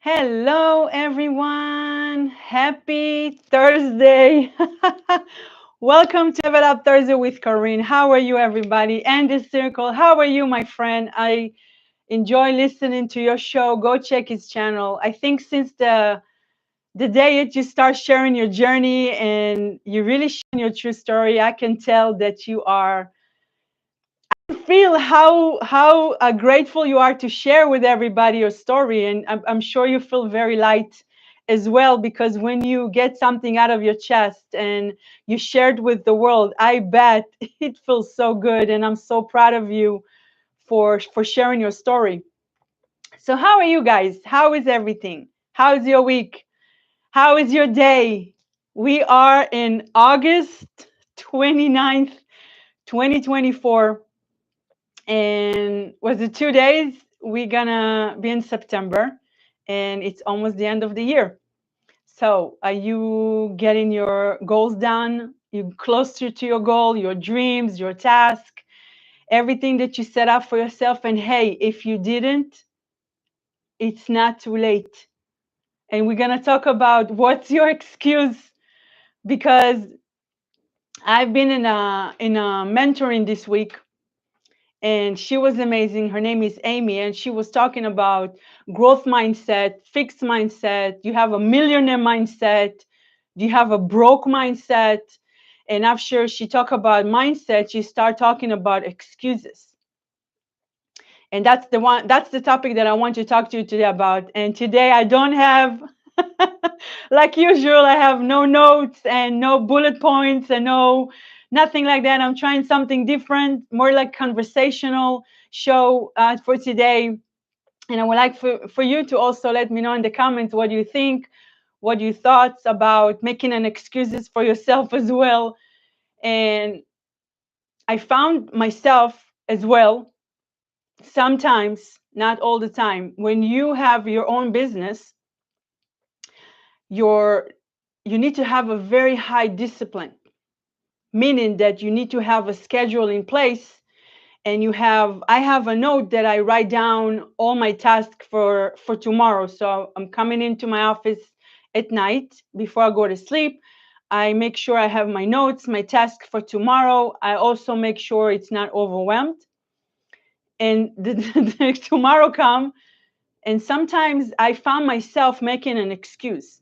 Hello, everyone. Happy Thursday. Welcome to Level Up Thursday with Corinne. How are you, everybody? And the circle. How are you, my friend? I enjoy listening to your show. Go check his channel. I think since the day that you start sharing your journey and you really sharing your true story, I can tell that you are feel how grateful you are to share with everybody your story, and I'm sure you feel very light as well, because when you get something out of your chest and you shared with the world, I bet it feels so good, and I'm so proud of you for sharing your story. So how are you guys? How is everything? How is your week? How is your day? We are in August 29th, 2024. And was it 2 days? We're gonna be in September, and it's almost the end of the year. So are you getting your goals done? You closer to your goal, your dreams, your task, everything that you set up for yourself? And hey, if you didn't, it's not too late. And we're gonna talk about what's your excuse, because I've been in a mentoring this week, and she was amazing. Her name is Amy, and she was talking about growth mindset, fixed mindset. You have a millionaire mindset. You have a broke mindset. And after she talked about mindset, she started talking about excuses. And that's the one. That's the topic that I want to talk to you today about. And today I don't have, like usual, I have no notes and no bullet points and nothing like that. I'm trying something different, more like conversational show for today. And I would like for you to also let me know in the comments what you think, what your thoughts about making an excuses for yourself as well. And I found myself as well, sometimes, not all the time, when you have your own business, your you need to have a very high discipline, meaning that you need to have a schedule in place. And I have a note that I write down all my tasks for tomorrow. So I'm coming into my office at night before I go to sleep. I make sure I have my notes, my task for tomorrow. I also make sure it's not overwhelmed. And the tomorrow come, and sometimes I found myself making an excuse.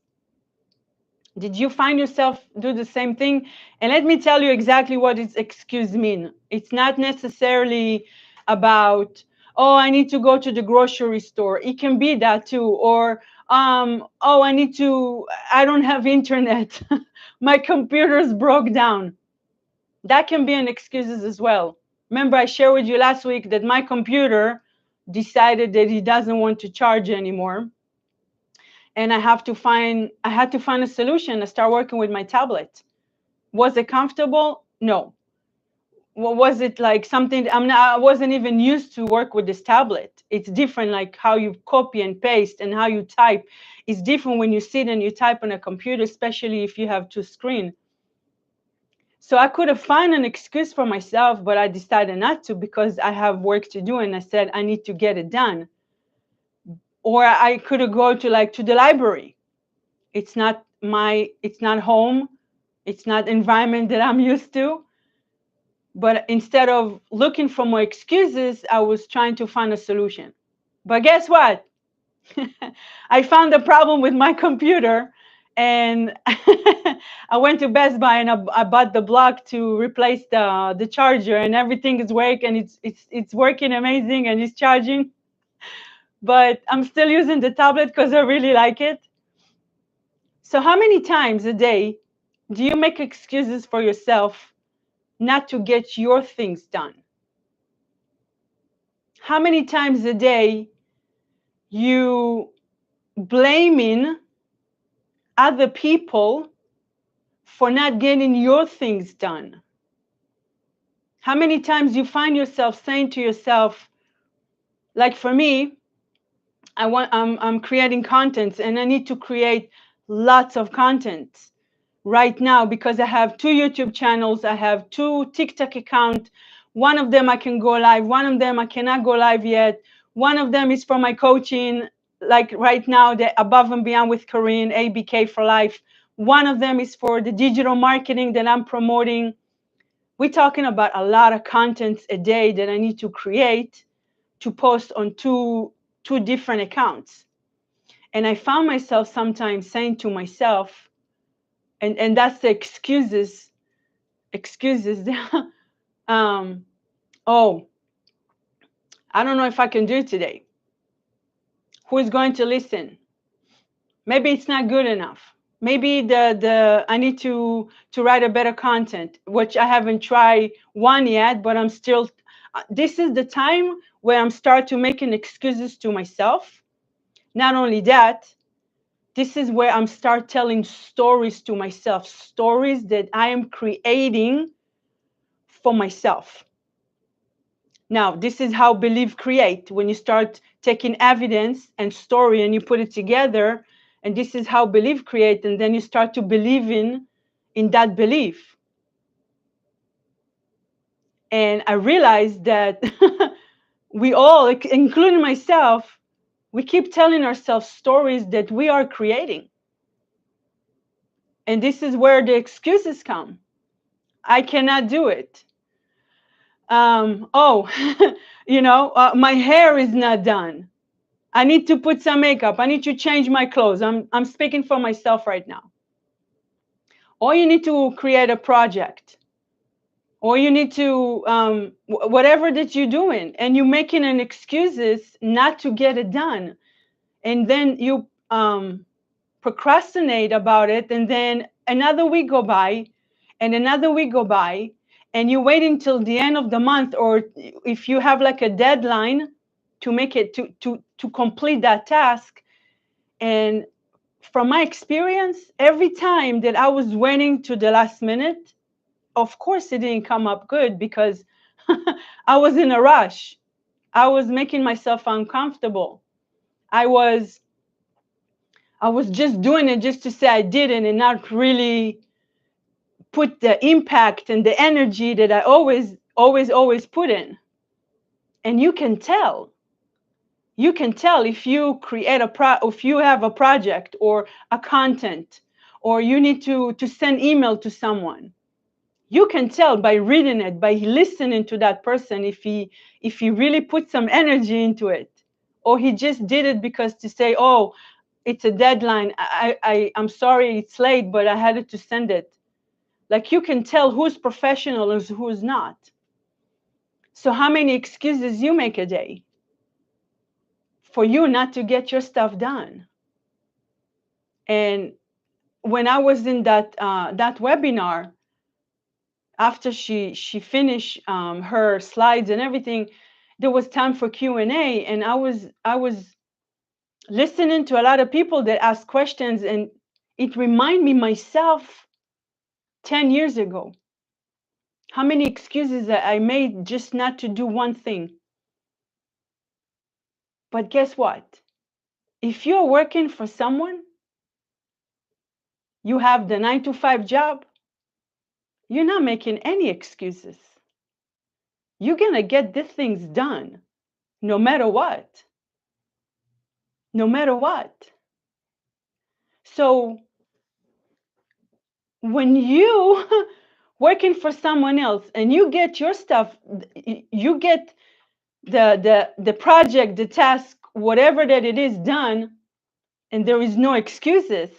Did you find yourself do the same thing? And let me tell you exactly what its excuse mean. It's not necessarily about, oh, I need to go to the grocery store. It can be that too. Or, oh, I don't have internet. My computer's broke down. That can be an excuse as well. Remember, I shared with you last week that my computer decided that he doesn't want to charge anymore, and I had to find a solution. I start working with my tablet. Was it comfortable? No. Was it like something? I wasn't even used to work with this tablet. It's different, like how you copy and paste and how you type is different when you sit and you type on a computer, especially if you have two screens. So I could have found an excuse for myself, but I decided not to, because I have work to do, and I said I need to get it done. Or I could have go to the library. It's not home. It's not environment that I'm used to. But instead of looking for more excuses, I was trying to find a solution. But guess what? I found a problem with my computer, and I went to Best Buy and I bought the block to replace the charger, and everything is working, and it's working amazing, and it's charging. But I'm still using the tablet because I really like it. So how many times a day do you make excuses for yourself not to get your things done? How many times a day you blaming other people for not getting your things done? How many times you find yourself saying to yourself, like for me, I'm creating content, and I need to create lots of content right now because I have 2 YouTube channels, I have 2 TikTok accounts. One of them I can go live, one of them I cannot go live yet. One of them is for my coaching. like right now, the Above and Beyond with Corinne, ABK for Life. One of them is for the digital marketing that I'm promoting. We're talking about a lot of content a day that I need to create to post on two different accounts. And I found myself sometimes saying to myself, and that's the excuses. Oh, I don't know if I can do it today. Who is going to listen? Maybe it's not good enough. Maybe the I need to write a better content, which I haven't tried one yet, but I'm still. This is the time where I'm start to making excuses to myself. Not only that, this is where I'm start telling stories to myself, stories that I am creating for myself. Now, this is how belief create. When you start taking evidence and story and you put it together, and this is how belief create, and then you start to believe in that belief. And I realized that we all, including myself, we keep telling ourselves stories that we are creating. And this is where the excuses come. I cannot do it. Oh, my hair is not done. I need to put some makeup. I need to change my clothes. I'm speaking for myself right now. Or you need to create a project. Or you need to, whatever that you're doing, and you're making an excuses not to get it done. And then you procrastinate about it, and then another week go by, and another week go by, and you wait until the end of the month, or if you have like a deadline to make it to complete that task. And from my experience, every time that I was waiting to the last minute, of course it didn't come up good because I was in a rush. I was making myself uncomfortable. I was just doing it just to say I did it and not really put the impact and the energy that I always put in. And you can tell. You can tell if you create if you have a project or a content, or you need to send email to someone. You can tell by reading it, by listening to that person, if he really put some energy into it, or he just did it because to say, oh, it's a deadline. I'm sorry it's late, but I had to send it. Like, you can tell who's professional and who's not. So how many excuses you make a day for you not to get your stuff done? And when I was in that webinar, after she finished her slides and everything, there was time for Q&A, and I was listening to a lot of people that asked questions, and it reminded me myself 10 years ago. How many excuses that I made just not to do one thing. But guess what? If you're working for someone, you have the 9 to 5 job, you're not making any excuses. You're going to get these things done no matter what. No matter what. So when you working for someone else and you get your stuff, you get the project, the task, whatever that it is done, and there is no excuses.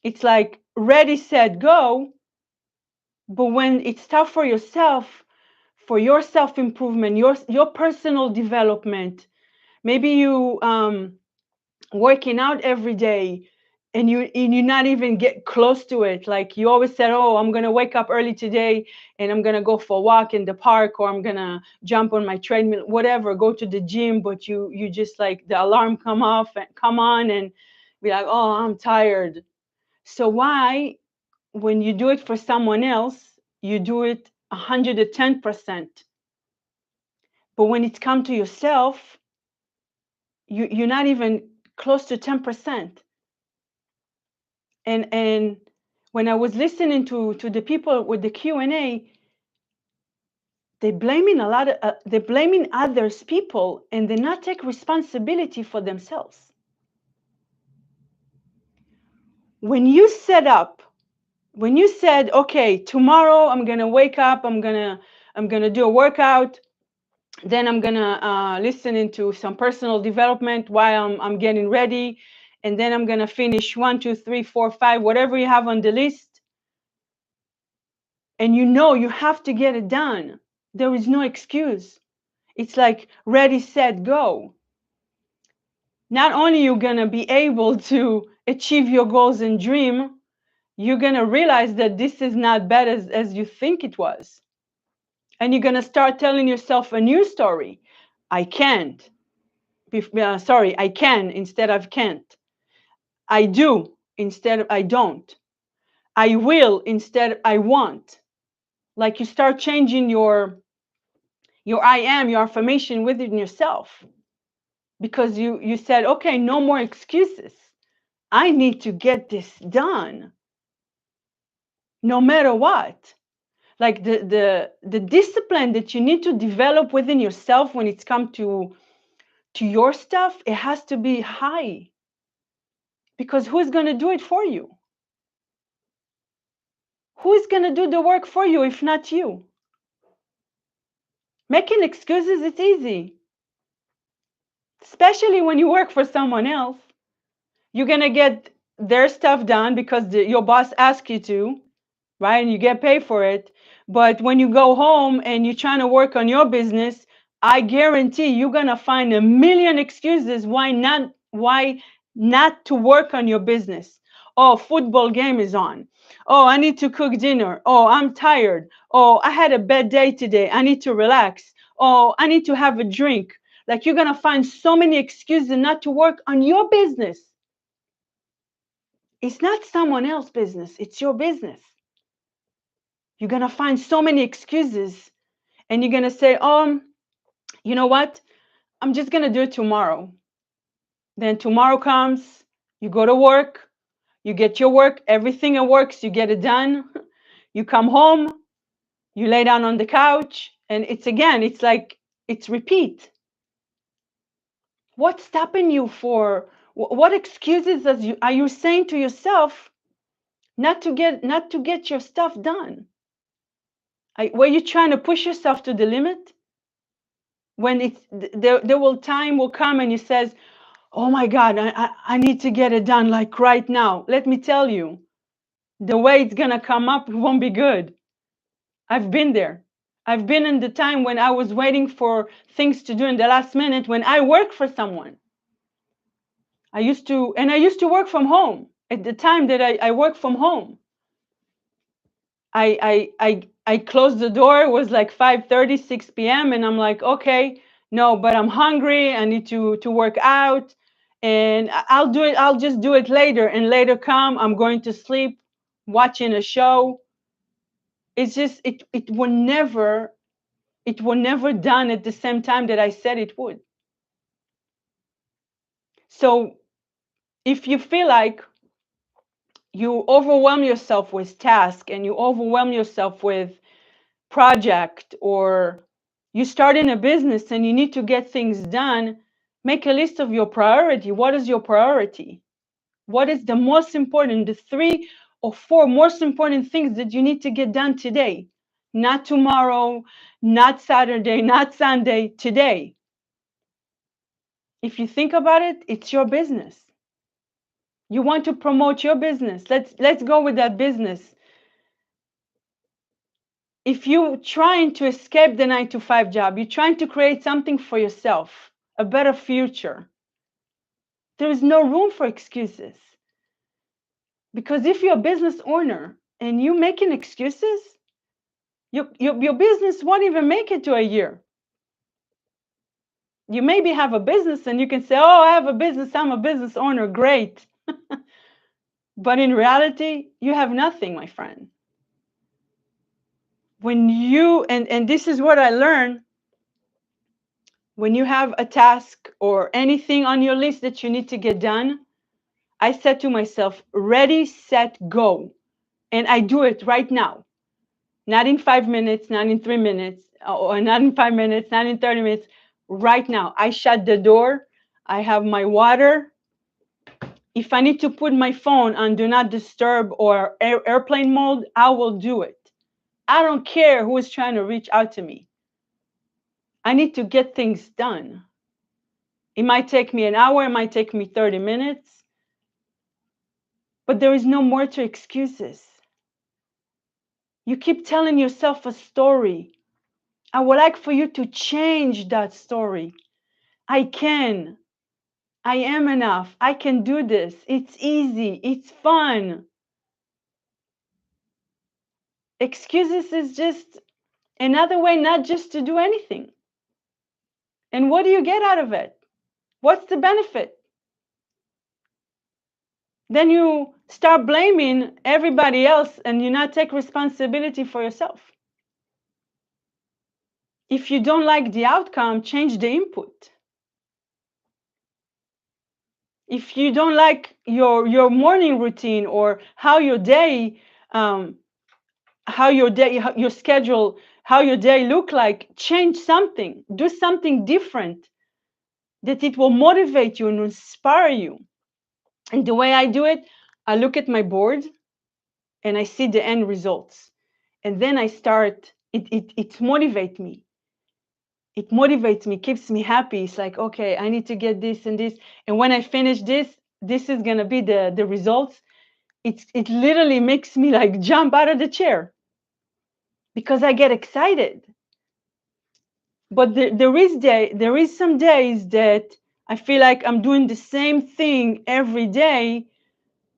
It's like ready, set, go. But when it's tough for yourself, for your self-improvement, your personal development, maybe you working out every day, and you're not even get close to it. Like, you always said, oh, I'm gonna wake up early today and I'm gonna go for a walk in the park, or I'm gonna jump on my treadmill, whatever, go to the gym, but you just like the alarm come on and be like, oh, I'm tired. So why, when you do it for someone else, you do it 110%, but when it's come to yourself, you're not even close to 10%. And when I was listening to the people with the Q&A, they're blaming others people, and they not take responsibility for themselves. When you set up, when you said, okay, tomorrow I'm gonna wake up, I'm gonna do a workout, then I'm gonna listen into some personal development while I'm getting ready, and then I'm gonna finish 1, 2, 3, 4, 5, whatever you have on the list, and you know you have to get it done. There is no excuse. It's like ready, set, go. Not only you're gonna be able to achieve your goals and dream, you're gonna realize that this is not bad as you think it was. And you're gonna start telling yourself a new story. I can't. Sorry, I can instead of can't. I do instead of I don't. I will instead of I want. Like you start changing your I am, your affirmation within yourself. Because you said, okay, no more excuses. I need to get this done no matter what. Like the discipline that you need to develop within yourself when it's come to your stuff, it has to be high. Because who's going to do it for you? Who's going to do the work for you if not you? Making excuses, it's easy. Especially when you work for someone else. You're going to get their stuff done because your boss asked you to, right? And you get paid for it. But when you go home and you're trying to work on your business, I guarantee you're going to find a million excuses why not to work on your business. Oh, football game is on. Oh, I need to cook dinner. Oh, I'm tired. Oh, I had a bad day today. I need to relax. Oh, I need to have a drink. Like you're going to find so many excuses not to work on your business. It's not someone else's business. It's your business. You're going to find so many excuses and you're going to say, you know what? I'm just going to do it tomorrow. Then tomorrow comes, you go to work, you get your work, everything works, you get it done. You come home, you lay down on the couch, and it's like, it's repeat. What's stopping you for, what excuses are you saying to yourself not to get your stuff done? Were you trying to push yourself to the limit? When time will come and you says, oh my God, I need to get it done like right now. Let me tell you, the way it's gonna come up won't be good. I've been there. I've been in the time when I was waiting for things to do in the last minute when I work for someone. I used to work from home. At the time that I work from home, I closed the door. It was like 5:30, 6 p.m. and I'm like, okay, no, but I'm hungry. I need to work out, and I'll do it. I'll just do it later. And later come, I'm going to sleep, watching a show. It's just it will never done at the same time that I said it would. So if you feel like you overwhelm yourself with tasks and you overwhelm yourself with project, or you start in a business and you need to get things done, make a list of your priority. What is your priority? What is the most important, the 3 or 4 most important things that you need to get done today? Not tomorrow, not Saturday, not Sunday, today. If you think about it, it's your business. You want to promote your business. Let's go with that business. If you're trying to escape the 9-to-5 job, you're trying to create something for yourself, a better future, there is no room for excuses. Because if you're a business owner and you're making excuses, your business won't even make it to a year. You maybe have a business and you can say, oh, I have a business, I'm a business owner, great. But in reality, you have nothing, my friend. When you, and this is what I learned, when you have a task or anything on your list that you need to get done, I said to myself, ready, set, go. And I do it right now. Not in 5 minutes, not in 3 minutes, or not in 5 minutes, not in 30 minutes. Right now, I shut the door. I have my water. If I need to put my phone on do not disturb or airplane mode, I will do it. I don't care who is trying to reach out to me. I need to get things done. It might take me an hour, it might take me 30 minutes, but there is no more to excuses. You keep telling yourself a story. I would like for you to change that story. I can. I am enough. I can do this. It's easy. It's fun. Excuses is just another way not just to do anything. And what do you get out of it? What's the benefit? Then you start blaming everybody else and you not take responsibility for yourself. If you don't like the outcome, change the input. If you don't like your morning routine or how your day your schedule, how your day look like, change something, do something different that it will motivate you and inspire you. And the way I do it, I look at my board and I see the end results, and then I start it motivates me. It motivates me, keeps me happy. It's like, okay, I need to get this and this, and when I finish this is gonna be the results. It literally makes me like jump out of the chair because I get excited. But there is some days that I feel like I'm doing the same thing every day,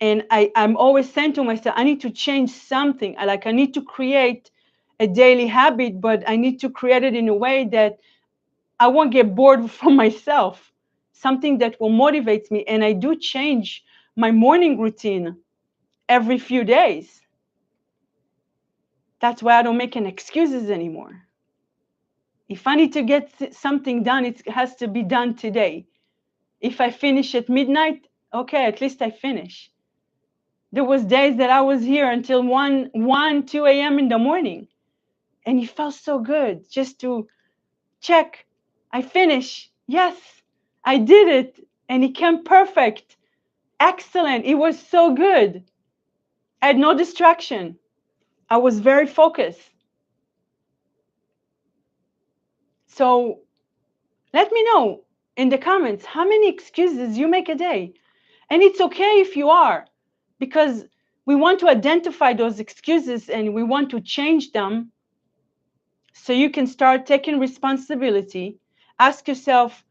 and I'm always saying to myself, I need to change something. I need to create a daily habit, but I need to create it in a way that I won't get bored from myself. Something that will motivate me, and I do change my morning routine every few days. That's why I don't make any excuses anymore. If I need to get something done, it has to be done today. If I finish at midnight, okay, at least I finish. There was days that I was here until 2 a.m. in the morning, and it felt so good just to check. I finished. Yes, I did it, and it came perfect. Excellent. It was so good. I had no distraction. I was very focused. So let me know in the comments how many excuses you make a day. And it's okay if you are, because we want to identify those excuses and we want to change them so you can start taking responsibility. Ask yourself,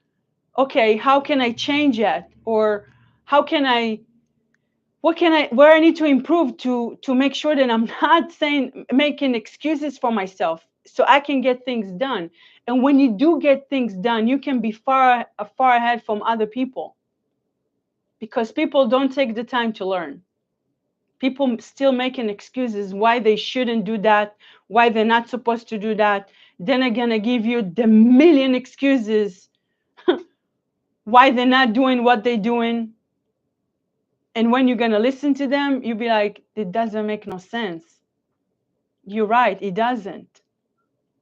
okay, how can I change that? Or how can I, where I need to improve to make sure that I'm not making excuses for myself so I can get things done. And when you do get things done, you can be far ahead from other people, because people don't take the time to learn. People still making excuses why they shouldn't do that, why they're not supposed to do that. Then they're gonna give you the million excuses why they're not doing what they're doing. And when you're gonna listen to them, you'll be like, it doesn't make no sense. You're right, it doesn't.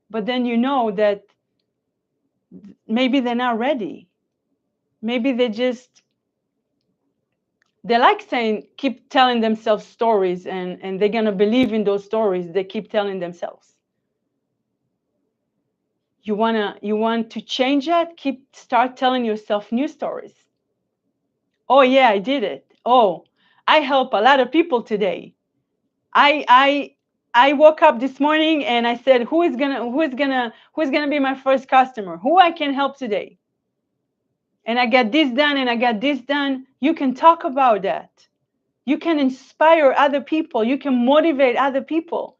But then you know that maybe they're not ready. Maybe they like saying, keep telling themselves stories, and they're gonna believe in those stories they keep telling themselves. You want to change that? Start telling yourself new stories. Oh yeah, I did it. Oh, I help a lot of people today. I I I woke up this morning and I said, who's gonna be my first customer? Who I can help today? And I got this done and I got this done. You can talk about that. You can inspire other people. You can motivate other people.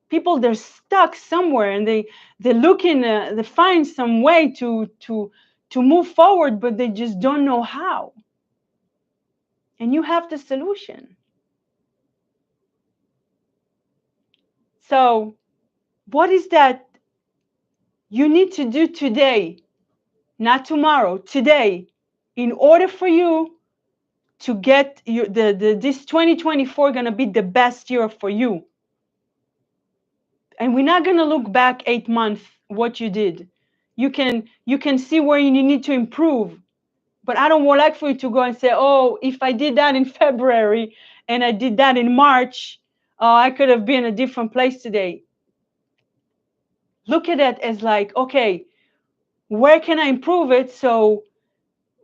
People, they're stuck somewhere and they're looking they find some way to move forward, but they just don't know how. And you have the solution. So what is that you need to do today, not tomorrow, today, in order for you to get this 2024 going to be the best year for you? And we're not going to look back 8 months what you did. You can see where you need to improve, But I don't would like for you to go and say, oh, if I did that in February and I did that in March, I could have been a different place today. Look at it as like, okay, where can I improve it so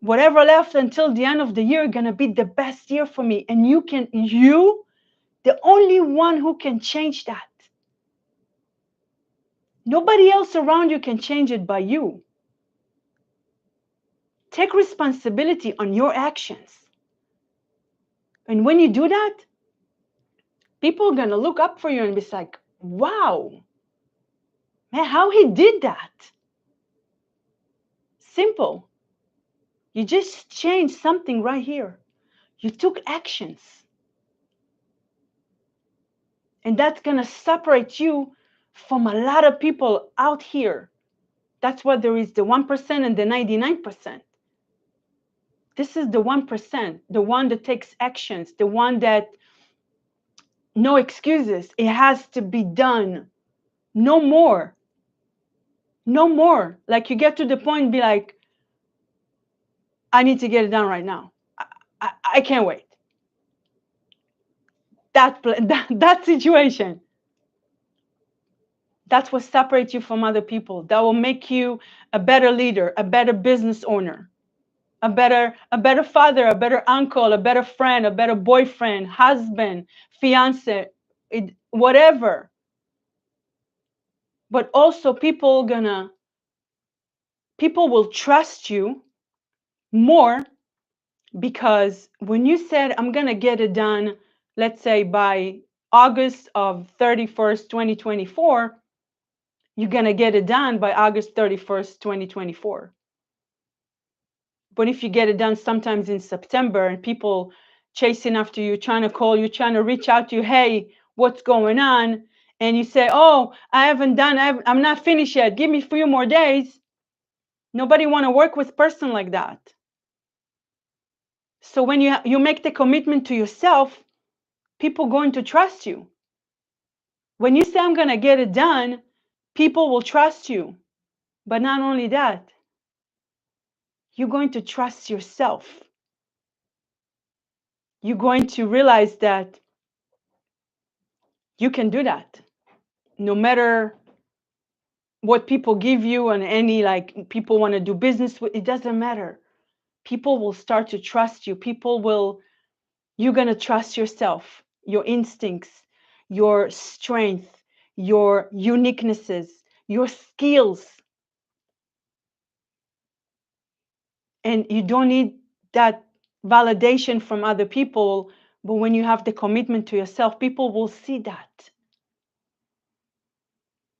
whatever left until the end of the year gonna be the best year for me? And you, the only one who can change that. Nobody else around you can change it but you. Take responsibility on your actions. And when you do that, people are gonna look up for you and be like, wow, man, how he did that? Simple. You just changed something right here. You took actions. And that's going to separate you from a lot of people out here. That's why there is the 1% and the 99%. This is the 1%, the one that takes actions, the one that no excuses. It has to be done. No more. No more. Like you get to the point and be like, I need to get it done right now. I can't wait. That situation. That's what separates you from other people. That will make you a better leader, a better business owner, a better father, a better uncle, a better friend, a better boyfriend, husband, fiance, whatever. But also people will trust you more, because when you said, I'm gonna get it done, let's say by August of 31st, 2024, you're gonna get it done by August 31st, 2024. But if you get it done sometimes in September and people chasing after you, trying to call you, trying to reach out to you, hey, what's going on? And you say, oh, I haven't done, I'm not finished yet. Give me a few more days. Nobody want to work with a person like that. So when you make the commitment to yourself, people going to trust you. When you say, I'm going to get it done, people will trust you. But not only that, you're going to trust yourself. You're going to realize that you can do that. No matter what people give you and any like people want to do business with, it doesn't matter. People will start to trust you. You're going to trust yourself, your instincts, your strength, your uniquenesses, your skills. And you don't need that validation from other people. But when you have the commitment to yourself, people will see that.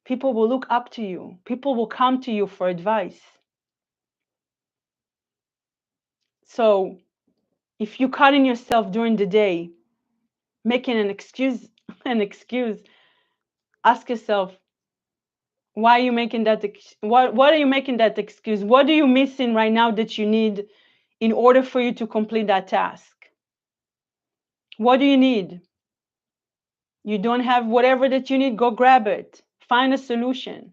People will look up to you. People will come to you for advice. So if you're cutting yourself during the day, making an excuse, ask yourself, why are you making that? What are you making that excuse? What are you missing right now that you need in order for you to complete that task? What do you need? You don't have whatever that you need, go grab it. Find a solution.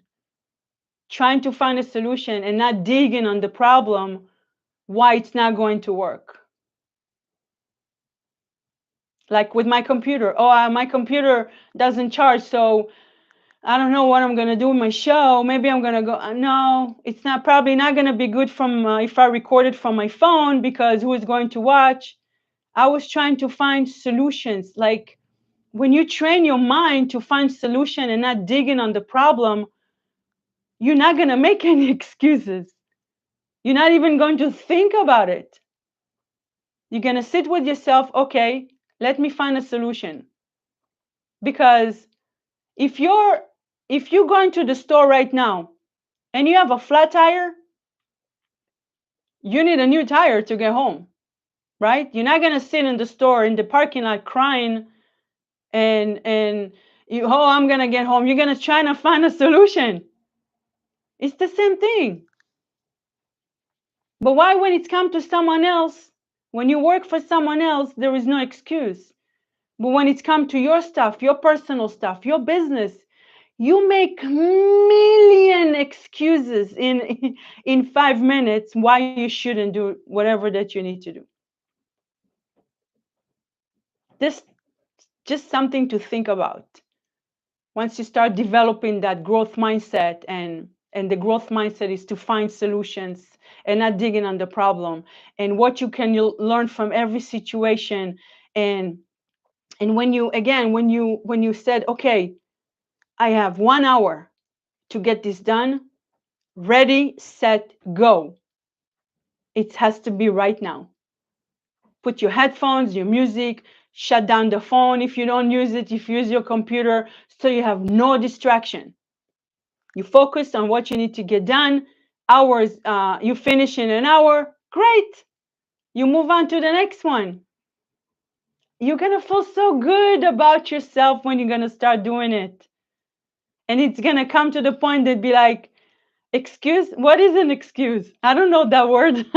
Trying to find a solution and not digging on the problem, why it's not going to work. Like with my computer. Oh, my computer doesn't charge, so I don't know what I'm going to do with my show. Maybe I'm going to go. No, it's not probably not going to be good from if I record it from my phone, because who is going to watch? I was trying to find solutions. Like when you train your mind to find solution and not digging on the problem, you're not going to make any excuses. You're not even going to think about it. You're going to sit with yourself. Okay, let me find a solution. Because if you're going to the store right now and you have a flat tire, you need a new tire to get home, right? You're not going to sit in the store in the parking lot crying and oh, I'm going to get home. You're going to try to find a solution. It's the same thing. But why, when it's come to someone else, when you work for someone else, there is no excuse. But when it's come to your stuff, your personal stuff, your business, You make million excuses in 5 minutes why you shouldn't do whatever that you need to do. This just something to think about. Once you start developing that growth mindset, and the growth mindset is to find solutions and not digging on the problem, and what you can learn from every situation. And when you, again, when you said, okay, I have 1 hour to get this done, ready, set, go. It has to be right now. Put your headphones, your music, shut down the phone if you don't use it, if you use your computer, so you have no distraction. You focus on what you need to get done. Hours, you finish in an hour, great. You move on to the next one. You're gonna feel so good about yourself when you're gonna start doing it. And it's gonna come to the point that be like, excuse, what is an excuse? I don't know that word.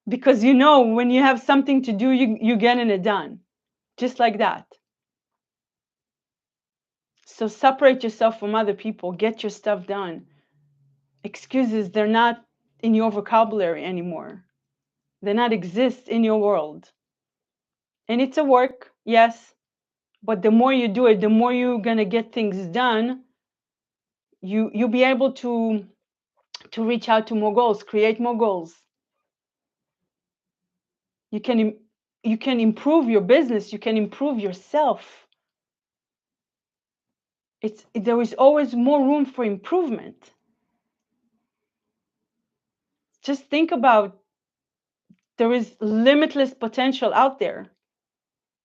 Because you know when you have something to do, you're getting it done. Just like that. So separate yourself from other people. Get your stuff done. Excuses, they're not in your vocabulary anymore. They not exist in your world. And it's a work, yes. But the more you do it, the more you're gonna get things done. You'll be able to reach out to more goals, create more goals. You can improve your business. You can improve yourself. There is always more room for improvement. Just think about, there is limitless potential out there,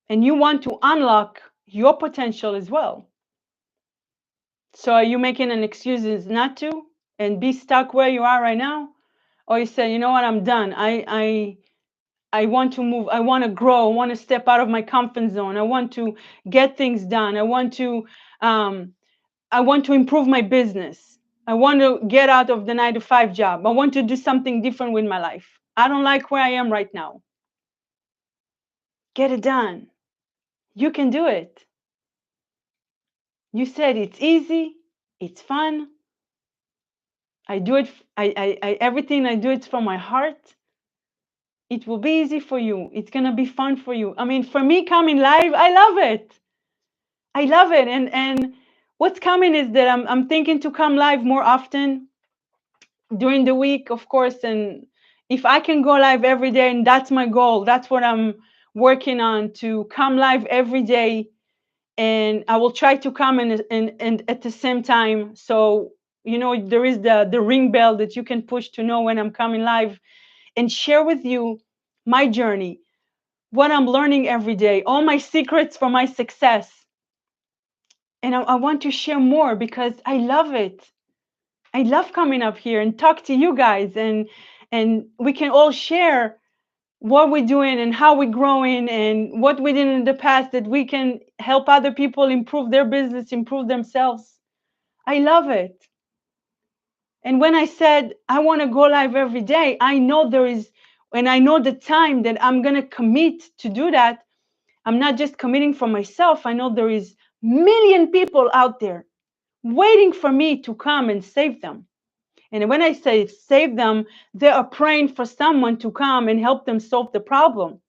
and you want to unlock your potential as well. So are you making an excuses not to and be stuck where you are right now? Or you say, you know what, I'm done. I want to move. I want to grow. I want to step out of my comfort zone. I want to get things done. I want to improve my business. I want to get out of the 9-to-5 job. I want to do something different with my life. I don't like where I am right now. Get it done. You can do it. You said it's easy. It's fun. I do it. Everything I do, it's from my heart. It will be easy for you. It's gonna be fun for you. I mean, for me, coming live, I love it. I love it. And what's coming is that I'm thinking to come live more often during the week, of course. And if I can go live every day, and that's my goal, that's what I'm working on, to come live every day. And I will try to come and at the same time. So, there is the ring bell that you can push to know when I'm coming live, and share with you my journey, what I'm learning every day, all my secrets for my success. And I want to share more because I love it. I love coming up here and talk to you guys, and we can all share what we're doing and how we're growing and what we did in the past, that we can help other people improve their business, improve themselves. I love it. And when I said I want to go live every day, I know there is, and I know the time that I'm going to commit to do that. I'm not just committing for myself. I know there is million people out there waiting for me to come and save them. And when I say save them, they are praying for someone to come and help them solve the problem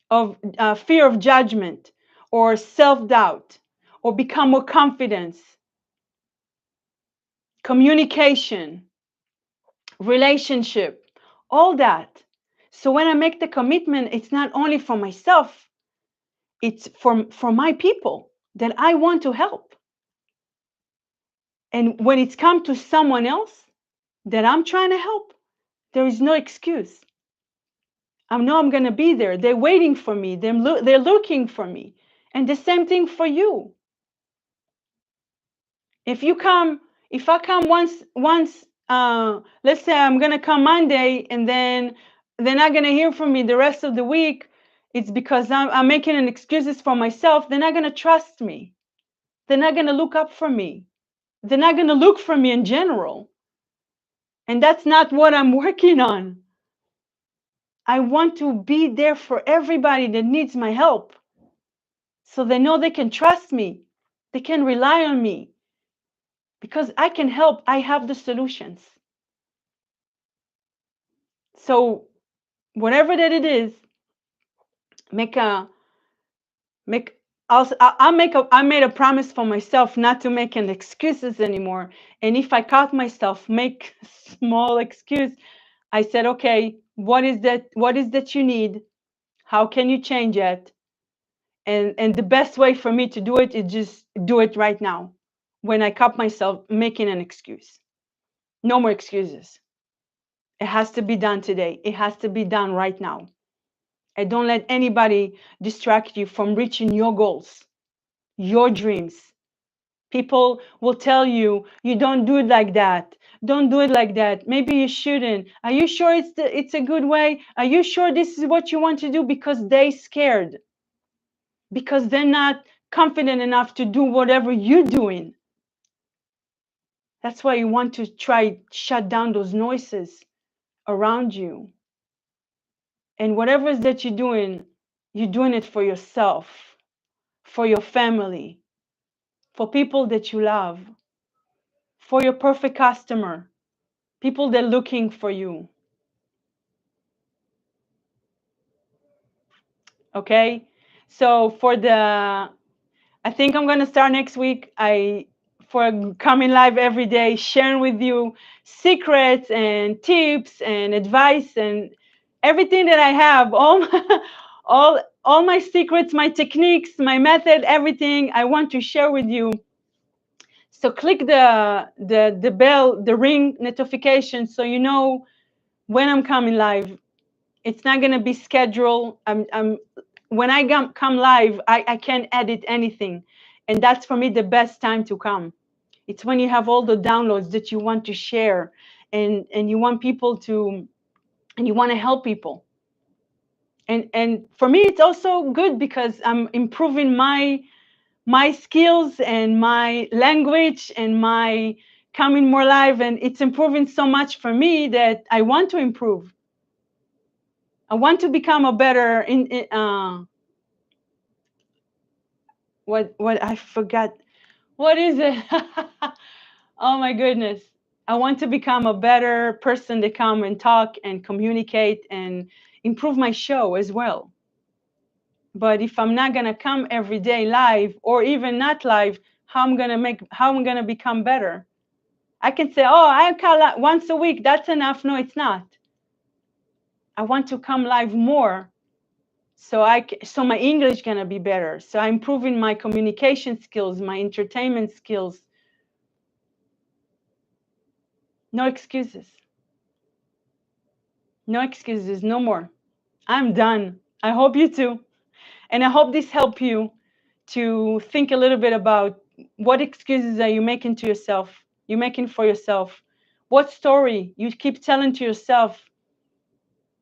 of fear of judgment, or self-doubt, or become more confident, communication, relationship, all that. So when I make the commitment, it's not only for myself, it's for my people that I want to help. And when it's come to someone else that I'm trying to help, there is no excuse. I know I'm going to be there. They're waiting for me. They're looking for me. And the same thing for you. If I come once, let's say I'm going to come Monday, and then they're not going to hear from me the rest of the week, it's because I'm making an excuses for myself. They're not going to trust me. They're not going to look up for me. They're not going to look for me in general. And that's not what I'm working on. I want to be there for everybody that needs my help, so they know they can trust me. They can rely on me because I can help. I have the solutions. So whatever that it is, make a make also I made a promise for myself not to make any excuses anymore. And if I caught myself make small excuse, I said, okay, what is that you need? How can you change it? And the best way for me to do it is just do it right now. When I caught myself making an excuse. No more excuses. It has to be done today. It has to be done right now. And don't let anybody distract you from reaching your goals, your dreams. People will tell you, you don't do it like that. Don't do it like that. Maybe you shouldn't. Are you sure it's a good way? Are you sure this is what you want to do? Because they scared. Because they're not confident enough to do whatever you're doing. That's why you want to try shut down those noises around you. And whatever it is that you're doing it for yourself, for your family, for people that you love, for your perfect customer, people that are looking for you. Okay? So I think I'm gonna start next week. For coming live every day, sharing with you secrets and tips and advice and everything that I have, all all my secrets, my techniques, my method, everything I want to share with you. So click the bell, the ring notification, so you know when I'm coming live. It's not gonna be scheduled. I'm when I come live, I can't edit anything, and that's for me the best time to come. It's when you have all the downloads that you want to share, and you want people to, and you want to help people. And for me, it's also good because I'm improving my skills and my language and my coming more live, and it's improving so much for me that I want to improve. I want to become a better what I forgot. What is it? Oh my goodness. I want to become a better person to come and talk and communicate and improve my show as well. But if I'm not gonna come every day live or even not live, how I'm gonna become better? I can say, oh, I call once a week, that's enough. No, it's not. I want to come live more so my English gonna be better. So I'm improving my communication skills, my entertainment skills. No excuses. No excuses, no more. I'm done. I hope you too. And I hope this helped you to think a little bit about what excuses are you making to yourself, you're making for yourself. What story you keep telling to yourself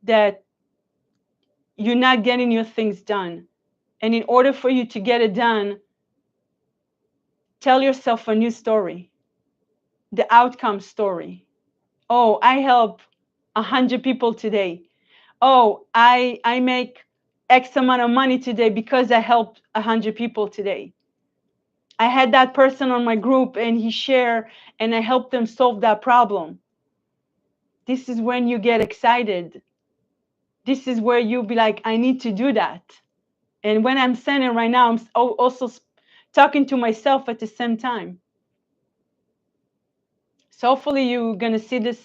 that you're not getting your things done. And in order for you to get it done, tell yourself a new story, the outcome story. Oh, I help 100 people today. Oh, I make X amount of money today because I helped 100 people today. I had that person on my group and he shared and I helped them solve that problem. This is when you get excited. This is where you be like, I need to do that. And when I'm saying it right now, I'm also talking to myself at the same time. So hopefully you're going to see this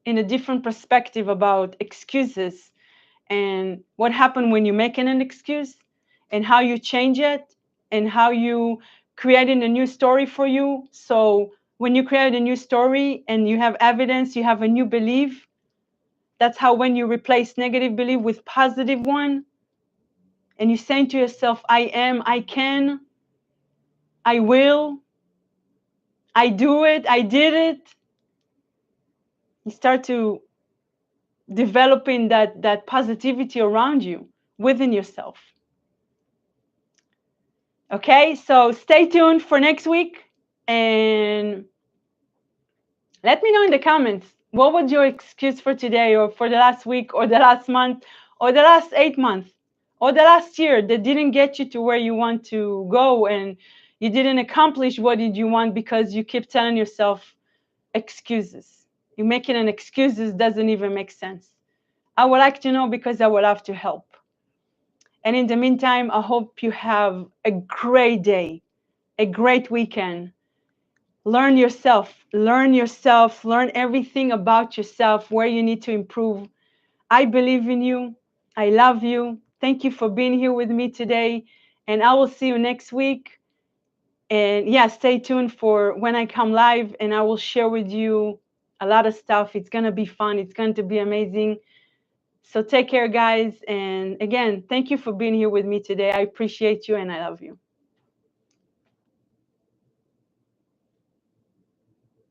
in a different perspective about excuses and what happened when you're making an excuse and how you change it and how you creating a new story for you. So when you create a new story and you have evidence, you have a new belief. That's how when you replace negative belief with positive one and you're saying to yourself, I am, I can, I will, I do it, I did it. You start to developing that positivity around you within yourself. Okay, so stay tuned for next week and let me know in the comments what was your excuse for today or for the last week or the last month or the last 8 months or the last year that didn't get you to where you want to go and You didn't accomplish what did you want because you keep telling yourself excuses. You're making an excuses doesn't even make sense. I would like to know because I would love to help. And in the meantime, I hope you have a great day, a great weekend. Learn yourself, learn everything about yourself, where you need to improve. I believe in you. I love you. Thank you for being here with me today. And I will see you next week. And yeah, stay tuned for when I come live and I will share with you a lot of stuff. It's going to be fun. It's going to be amazing. So take care, guys. And again, thank you for being here with me today. I appreciate you and I love you.